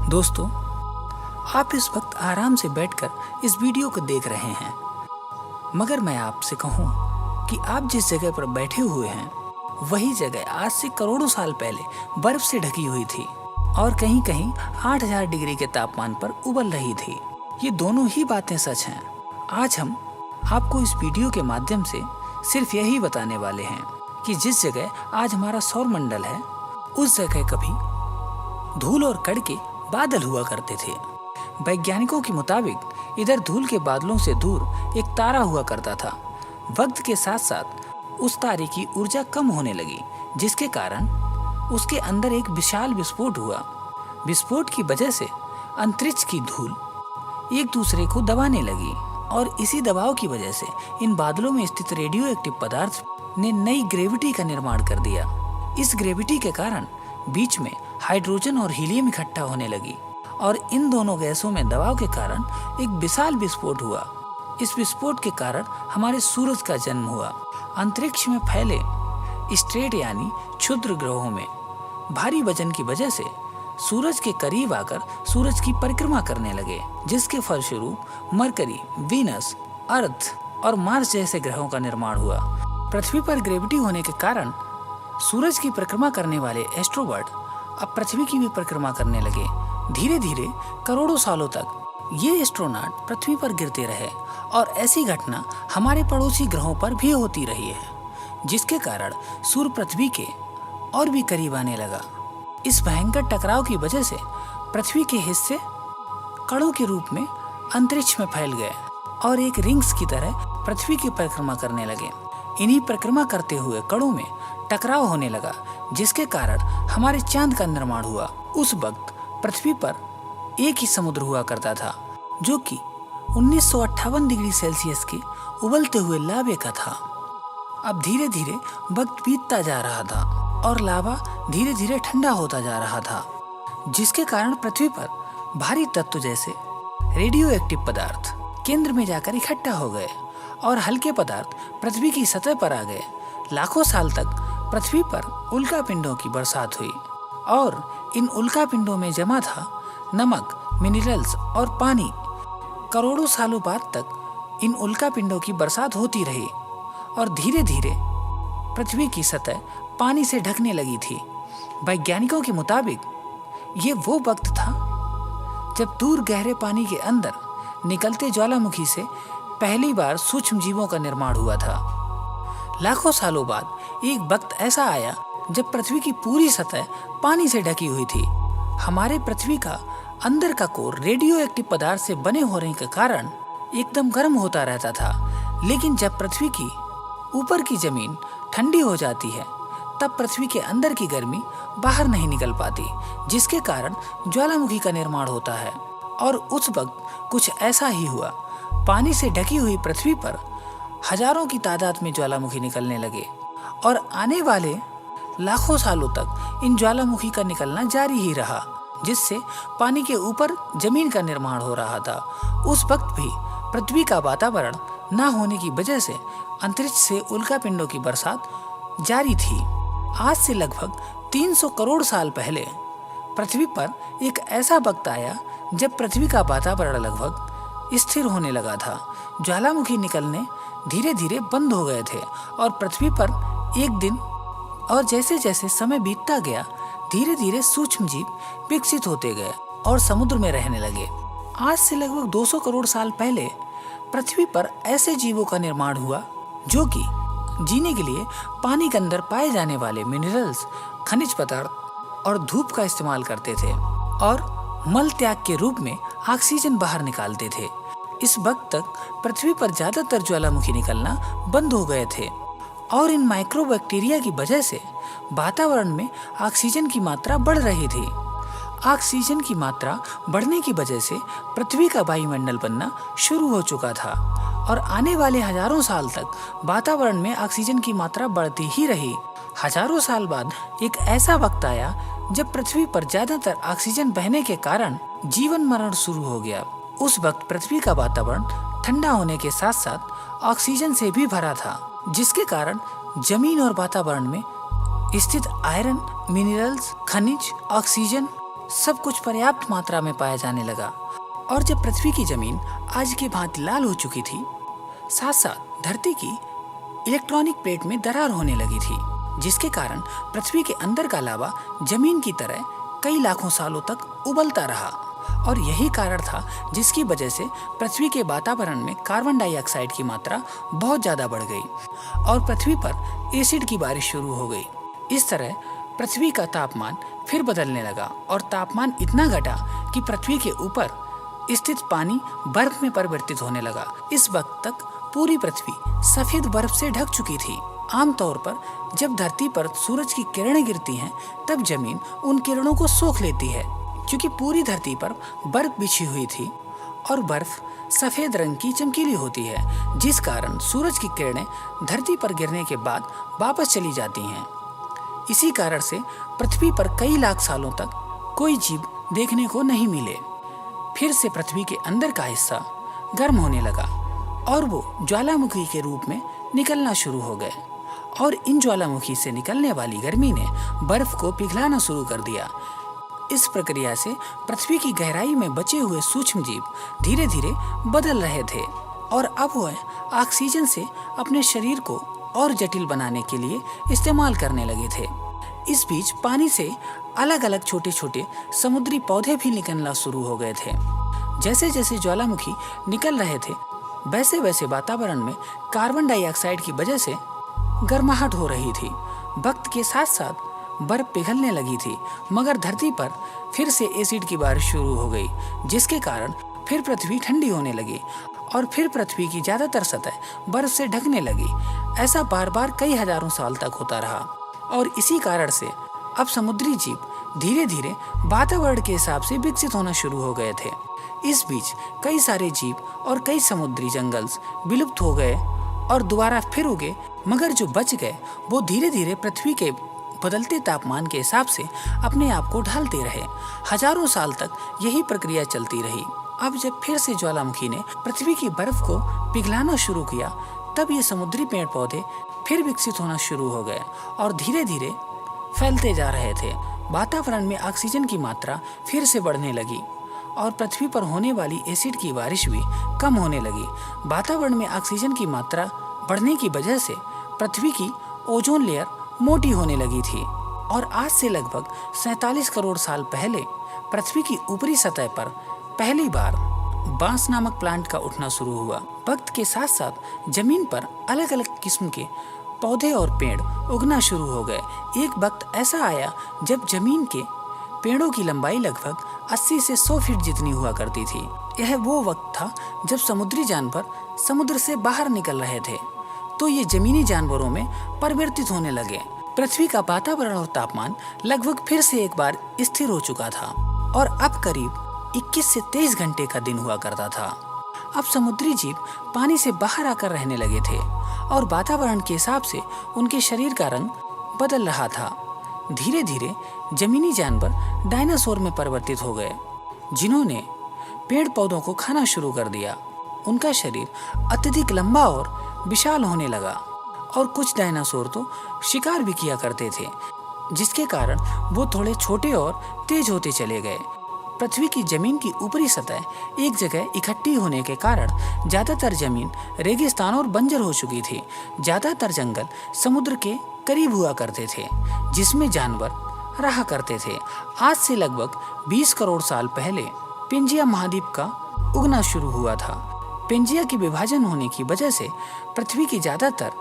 दोस्तों, आप इस वक्त आराम से बैठकर इस वीडियो को देख रहे हैं, मगर मैं आपसे कहूं कि आप जिस जगह पर बैठे हुए हैं वही जगह आज से करोड़ों साल पहले बर्फ से ढकी हुई थी और कहीं कहीं 8000 डिग्री के तापमान पर उबल रही थी। ये दोनों ही बातें सच हैं। आज हम आपको इस वीडियो के माध्यम से सिर्फ यही बताने वाले हैं कि जिस जगह आज हमारा सौर मंडल है, उस जगह कभी धूल और कण के बादल हुआ करते थे। वैज्ञानिकों के मुताबिक इधर धूल के बादलों से दूर एक तारा हुआ करता था। वक्त के साथ साथ उस तारे की ऊर्जा कम होने लगी, जिसके कारण उसके अंदर एक विशाल विस्फोट हुआ। विस्फोट की वजह से अंतरिक्ष की धूल एक दूसरे को दबाने लगी और इसी दबाव की वजह से इन बादलों में स्थित रेडियो एक्टिव पदार्थ ने नई ग्रेविटी का निर्माण कर दिया। इस ग्रेविटी के कारण बीच में हाइड्रोजन और हीलियम इकट्ठा होने लगी और इन दोनों गैसों में दबाव के कारण एक विशाल विस्फोट हुआ। इस विस्फोट के कारण हमारे सूरज का जन्म हुआ। अंतरिक्ष में फैले स्ट्रेट यानी क्षुद्र ग्रहों में भारी वजन की वजह से सूरज के करीब आकर सूरज की परिक्रमा करने लगे, जिसके फलस्वरूप मरकरी, वीनस, अर्थ और मार्स जैसे ग्रहों का निर्माण हुआ। पृथ्वी पर ग्रेविटी होने के कारण सूरज की परिक्रमा करने वाले एस्ट्रोबर्ट अब पृथ्वी की भी परिक्रमा करने लगे। धीरे धीरे करोड़ों सालों तक ये एस्ट्रोनॉट पृथ्वी पर गिरते रहे और ऐसी घटना हमारे पड़ोसी ग्रहों पर भी होती रही है, जिसके कारण सूर्य पृथ्वी के और भी करीब आने लगा। इस भयंकर टकराव की वजह से पृथ्वी के हिस्से कणों के रूप में अंतरिक्ष में फैल गए और एक रिंग्स की तरह पृथ्वी की परिक्रमा करने लगे। इन्हीं परिक्रमा करते हुए कणों में टकराव होने लगा, जिसके कारण हमारे चांद का निर्माण हुआ। उस वक्त पृथ्वी पर एक ही समुद्र हुआ करता था, जो कि 1958 डिग्री सेल्सियस के उबलते हुए लावे का था। अब धीरे धीरे वक्त बीतता जा रहा था और लावा धीरे धीरे ठंडा होता जा रहा था, जिसके कारण पृथ्वी पर भारी तत्व जैसे रेडियो एक्टिव पदार्थ केंद्र में जाकर इकट्ठा हो गए और हल्के पदार्थ पृथ्वी की सतह पर आ गए। लाखों साल तक पृथ्वी पर उल्का पिंडों की बरसात हुई और इन उल्का पिंडों में जमा था नमक, मिनरल्स और पानी। करोड़ों सालों बाद तक इन उल्का पिंडों की बरसात होती रही और धीरे धीरे पृथ्वी की सतह पानी से ढकने लगी थी। वैज्ञानिकों के मुताबिक ये वो वक्त था जब दूर गहरे पानी के अंदर निकलते ज्वालामुखी से पहली बार सूक्ष्म जीवों का निर्माण हुआ था। लाखों सालों बाद एक वक्त ऐसा आया जब पृथ्वी की पूरी सतह पानी से ढकी हुई थी। हमारे पृथ्वी का अंदर का कोर रेडियो एक्टिव पदार्थ से बने होने के कारण एकदम गर्म होता रहता था, लेकिन जब पृथ्वी की ऊपर की जमीन ठंडी हो जाती है तब पृथ्वी के अंदर की गर्मी बाहर नहीं निकल पाती, जिसके कारण ज्वालामुखी का निर्माण होता है। और उस वक्त कुछ ऐसा ही हुआ। पानी से ढकी हुई पृथ्वी पर हजारों की तादाद में ज्वालामुखी निकलने लगे और आने वाले लाखों सालों तक इन ज्वालामुखी का निकलना जारी ही रहा, जिससे पानी के ऊपर जमीन का निर्माण हो रहा था। उस वक्त भी पृथ्वी का वातावरण न होने की वजह से अंतरिक्ष से उल्का पिंडों की बरसात जारी थी। आज से लगभग 300 करोड़ साल पहले पृथ्वी पर एक ऐसा वक्त आया जब पृथ्वी का वातावरण लगभग स्थिर होने लगा था। ज्वालामुखी निकलने धीरे धीरे बंद हो गए थे और पृथ्वी पर एक दिन और जैसे जैसे समय बीतता गया, धीरे धीरे सूक्ष्म जीव विकसित होते गए और समुद्र में रहने लगे। आज से लगभग 200 करोड़ साल पहले पृथ्वी पर ऐसे जीवों का निर्माण हुआ जो कि जीने के लिए पानी के अंदर पाए जाने वाले मिनरल्स, खनिज पदार्थ और धूप का इस्तेमाल करते थे और मल त्याग के रूप में ऑक्सीजन बाहर निकालते थे। इस वक्त तक पृथ्वी पर ज्यादातर ज्वालामुखी निकलना बंद हो गए थे और इन माइक्रोबैक्टीरिया की वजह से वातावरण में ऑक्सीजन की मात्रा बढ़ रही थी। ऑक्सीजन की मात्रा बढ़ने की वजह से पृथ्वी का वायुमंडल बनना शुरू हो चुका था और आने वाले हजारों साल तक वातावरण में ऑक्सीजन की मात्रा बढ़ती ही रही। हजारों साल बाद एक ऐसा वक्त आया जब पृथ्वी पर ज्यादातर ऑक्सीजन बहने के कारण जीवन मरण शुरू हो गया। उस वक्त पृथ्वी का वातावरण ठंडा होने के साथ साथ ऑक्सीजन से भी भरा था, जिसके कारण जमीन और वातावरण में स्थित आयरन, मिनरल्स, खनिज, ऑक्सीजन सब कुछ पर्याप्त मात्रा में पाया जाने लगा और जब पृथ्वी की जमीन आज की भांति लाल हो चुकी थी, साथ साथ धरती की इलेक्ट्रॉनिक प्लेट में दरार होने लगी थी, जिसके कारण पृथ्वी के अंदर का लावा जमीन की तरह कई लाखों सालों तक उबलता रहा और यही कारण था जिसकी वजह से पृथ्वी के वातावरण में कार्बन डाइऑक्साइड की मात्रा बहुत ज्यादा बढ़ गई और पृथ्वी पर एसिड की बारिश शुरू हो गई। इस तरह पृथ्वी का तापमान फिर बदलने लगा और तापमान इतना घटा कि पृथ्वी के ऊपर स्थित पानी बर्फ में परिवर्तित होने लगा। इस वक्त तक पूरी पृथ्वी सफेद बर्फ से ढक चुकी थी। आमतौर पर जब धरती पर सूरज की किरणें गिरती हैं, तब जमीन उन किरणों को सोख लेती है। क्योंकि पूरी धरती पर बर्फ बिछी हुई थी और बर्फ सफेद रंग की चमकीली होती है, जिस कारण सूरज की किरणें धरती पर गिरने के बाद वापस चली जाती हैं। इसी कारण से पृथ्वी पर कई लाख सालों तक कोई जीव देखने को नहीं मिले। फिर से पृथ्वी के अंदर का हिस्सा गर्म होने लगा और वो ज्वालामुखी के रूप में निकलना शुरू हो गए और इन ज्वालामुखी से निकलने वाली गर्मी ने बर्फ को पिघलाना शुरू कर दिया। इस प्रक्रिया से पृथ्वी की गहराई में बचे हुए सूक्ष्म जीव धीरे धीरे बदल रहे थे और अब वह ऑक्सीजन से अपने शरीर को और जटिल बनाने के लिए इस्तेमाल करने लगे थे। इस बीच पानी से अलग अलग छोटे छोटे समुद्री पौधे भी निकलना शुरू हो गए थे। जैसे जैसे ज्वालामुखी निकल रहे थे, वैसे वैसे वातावरण में कार्बन डाइऑक्साइड की वजह से गर्माहट हो रही थी। वक्त के साथ साथ बर्फ पिघलने लगी थी, मगर धरती पर फिर से एसिड की बारिश शुरू हो गई, जिसके कारण फिर पृथ्वी ठंडी होने लगी और फिर पृथ्वी की ज्यादातर सतह बर्फ से ढकने लगी। ऐसा बार बार कई हजारों साल तक होता रहा और इसी कारण से अब समुद्री जीव धीरे धीरे वातावरण के हिसाब से विकसित होना शुरू हो गए थे। इस बीच कई सारे जीव और कई समुद्री जंगल्स विलुप्त हो गए और दोबारा फिर उगे, मगर जो बच गए वो धीरे धीरे पृथ्वी के बदलते तापमान के हिसाब से अपने आप को ढालते रहे। हजारों साल तक यही प्रक्रिया चलती रही। अब जब फिर से ज्वालामुखी ने पृथ्वी की बर्फ को पिघलाना शुरू किया, तब ये समुद्री पेड़ पौधे फिर विकसित होना शुरू हो गए और धीरे धीरे फैलते जा रहे थे। वातावरण में ऑक्सीजन की मात्रा फिर से बढ़ने लगी और पृथ्वी पर होने वाली एसिड की बारिश भी कम होने लगी। वातावरण में ऑक्सीजन की मात्रा बढ़ने की वजह से पृथ्वी की ओजोन लेयर मोटी होने लगी थी और आज से लगभग 47 करोड़ साल पहले पृथ्वी की ऊपरी सतह पर पहली बार बांस नामक प्लांट का उठना शुरू हुआ। वक्त के साथ साथ जमीन पर अलग अलग किस्म के पौधे और पेड़ उगना शुरू हो गए। एक वक्त ऐसा आया जब जमीन के पेड़ों की लंबाई लगभग 80 से 100 फीट जितनी हुआ करती थी। यह वो वक्त था जब समुद्री जानवर समुद्र से बाहर निकल रहे थे, तो ये जमीनी जानवरों में परिवर्तित होने लगे। पृथ्वी का वातावरण और तापमान लगभग फिर से एक बार स्थिर हो चुका था और अब करीब 21 से 23 घंटे का दिन हुआ करता था। अब समुद्री जीव पानी से बाहर आकर रहने लगे थे और वातावरण के हिसाब से उनके शरीर का रंग बदल रहा था। धीरे धीरे जमीनी जानवर डायनासोर में परिवर्तित हो गए, जिन्होंने पेड़ पौधों को खाना शुरू कर दिया। उनका शरीर अत्यधिक लंबा और विशाल होने लगा और कुछ डायनासोर तो शिकार भी किया करते थे, जिसके कारण वो थोड़े छोटे और तेज होते चले गए। पृथ्वी की जमीन की ऊपरी सतह एक जगह इकट्ठी होने के कारण ज्यादातर जमीन रेगिस्तान और बंजर हो चुकी थी। ज्यादातर जंगल समुद्र के करीब हुआ करते थे, जिसमें जानवर रहा करते थे। आज से लगभग 20 करोड़ साल पहले पेंजिया महाद्वीप का उगना शुरू हुआ था। पेंजिया के विभाजन होने की वजह से पृथ्वी की ज्यादातर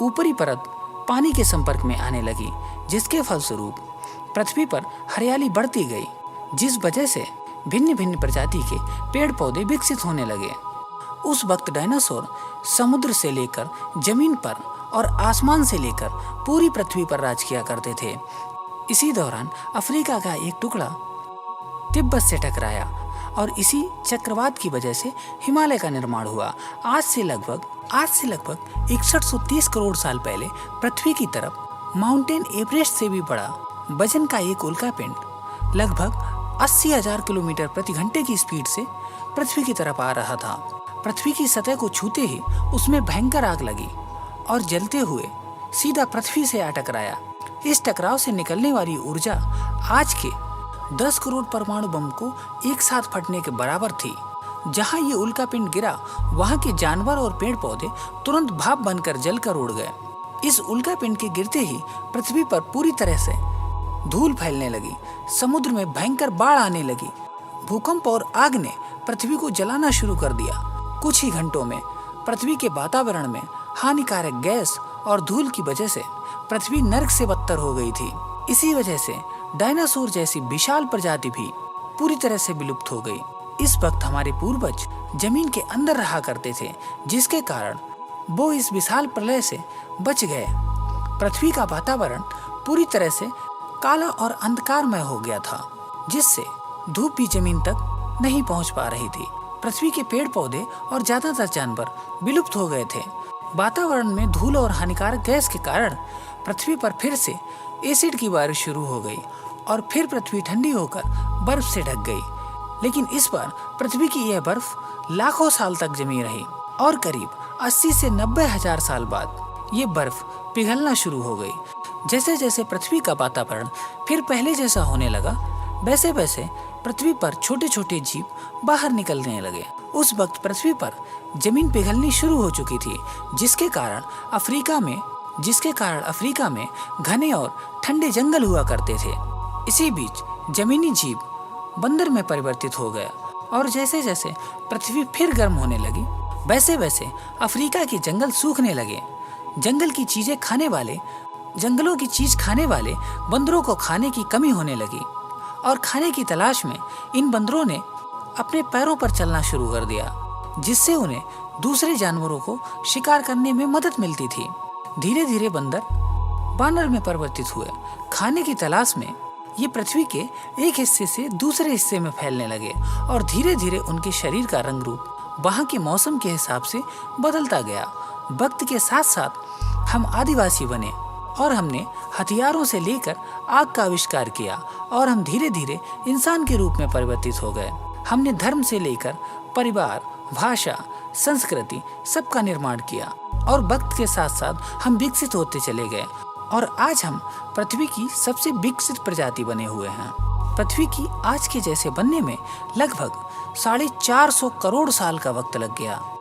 ऊपरी परत पानी के संपर्क में आने लगी, जिसके फलस्वरूप पृथ्वी पर हरियाली बढ़ती गई, जिस वजह से भिन्न भिन्न प्रजाति के पेड़ पौधे विकसित होने लगे। उस वक्त डायनासोर समुद्र से लेकर जमीन पर और आसमान से लेकर पूरी पृथ्वी पर राज किया करते थे। इसी दौरान अफ्रीका का एक टुकड़ा तिब्बत से टकराया और इसी चक्रवात की वजह से हिमालय का निर्माण हुआ। आज से लगभग 6130 करोड़ साल पहले पृथ्वी की तरफ माउंटेन एवरेस्ट से भी बड़ा वजन का एक उल्कापिंड लगभग 80,000 किलोमीटर प्रति घंटे की स्पीड से पृथ्वी की तरफ आ रहा था। पृथ्वी की सतह को छूते ही उसमें भयंकर आग लगी और जलते हुए सीधा पृथ्वी से आ टकराया। इस टकराव से निकलने वाली ऊर्जा आज के 10 करोड़ परमाणु बम को एक साथ फटने के बराबर थी। जहां ये उल्कापिंड गिरा, वहां के जानवर और पेड़ पौधे तुरंत भाप बनकर जलकर उड़ गए। इस उल्कापिंड के गिरते ही पृथ्वी पर पूरी तरह से धूल फैलने लगी, समुद्र में भयंकर बाढ़ आने लगी। भूकंप और आग ने पृथ्वी को जलाना शुरू कर दिया। कुछ ही घंटों में पृथ्वी के वातावरण में हानिकारक गैस और धूल की वजह से पृथ्वी नर्क से बदतर हो गई थी। इसी वजह से डायनासोर जैसी विशाल प्रजाति भी पूरी तरह से विलुप्त हो गई। इस वक्त हमारे पूर्वज जमीन के अंदर रहा करते थे, जिसके कारण वो इस विशाल प्रलय से बच गए। पृथ्वी का वातावरण पूरी तरह से काला और अंधकारमय हो गया था, जिससे धूप भी जमीन तक नहीं पहुंच पा रही थी। पृथ्वी के पेड़ पौधे और ज्यादातर जानवर विलुप्त हो गए थे। वातावरण में धूल और हानिकारक गैस के कारण पृथ्वी पर फिर से एसिड की बारिश शुरू हो गई और फिर पृथ्वी ठंडी होकर बर्फ से ढक गई। लेकिन इस बार पृथ्वी की यह बर्फ लाखों साल तक जमी रही और करीब 80 से 90 हजार साल बाद ये बर्फ पिघलना शुरू हो गई। जैसे जैसे पृथ्वी का वातावरण फिर पहले जैसा होने लगा, वैसे वैसे पृथ्वी पर छोटे छोटे जीव बाहर निकलने लगे। उस वक्त पृथ्वी पर जमीन पिघलनी शुरू हो चुकी थी, जिसके कारण अफ्रीका में घने और ठंडे जंगल हुआ करते थे। इसी बीच जमीनी जीव बंदर में परिवर्तित हो गया और जैसे जैसे पृथ्वी फिर गर्म होने लगी, वैसे वैसे अफ्रीका के जंगल सूखने लगे। जंगलों की चीज खाने वाले बंदरों को खाने की कमी होने लगी और खाने की तलाश में इन बंदरों ने अपने पैरों पर चलना शुरू कर दिया, जिससे उन्हें दूसरे जानवरों को शिकार करने में मदद मिलती थी। धीरे धीरे बंदर बानर में परिवर्तित हुए। खाने की तलाश में ये पृथ्वी के एक हिस्से से दूसरे हिस्से में फैलने लगे और धीरे धीरे उनके शरीर का रंग रूप वहाँ के मौसम के हिसाब से बदलता गया। वक्त के साथ साथ हम आदिवासी बने और हमने हथियारों से लेकर आग का आविष्कार किया और हम धीरे धीरे इंसान के रूप में परिवर्तित हो गए। हमने धर्म से लेकर परिवार, भाषा, संस्कृति सबका निर्माण किया और वक्त के साथ साथ हम विकसित होते चले गए और आज हम पृथ्वी की सबसे विकसित प्रजाति बने हुए हैं। पृथ्वी की आज के जैसे बनने में लगभग 450 करोड़ साल का वक्त लग गया।